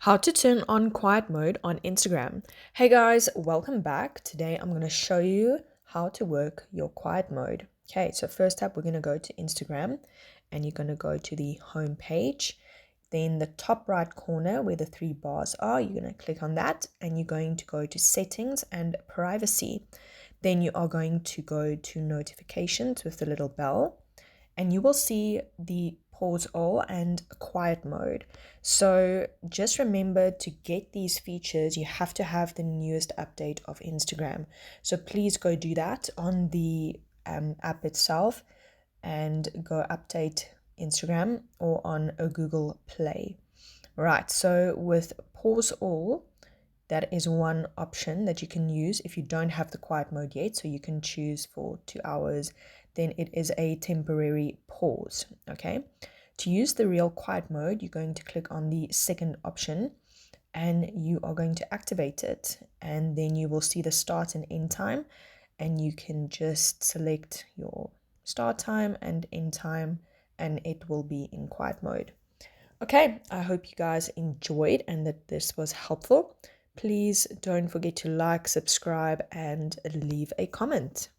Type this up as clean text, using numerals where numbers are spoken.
How to turn on quiet mode on Instagram. Hey guys, welcome back. Today I'm going to show you how to work your quiet mode. Okay, so first up, we're going to go to Instagram and you're going to go to the home page. Then the top right corner where the three bars are, you're going to click on that and you're going to go to settings and privacy. Then you are going to go to notifications with the little bell and you will see the pause all and quiet mode. So just remember, to get these features, you have to have the newest update of Instagram. So please go do that on the app itself and go update Instagram or on a Google Play. Right, so with pause all, that is one option that you can use if you don't have the quiet mode yet. So you can choose for 2 hours, then it is a temporary pause. Okay. To use the real quiet mode, you're going to click on the second option and you are going to activate it. And then you will see the start and end time. And you can just select your start time and end time, and it will be in quiet mode. Okay, I hope you guys enjoyed and that this was helpful. Please don't forget to like, subscribe, and leave a comment.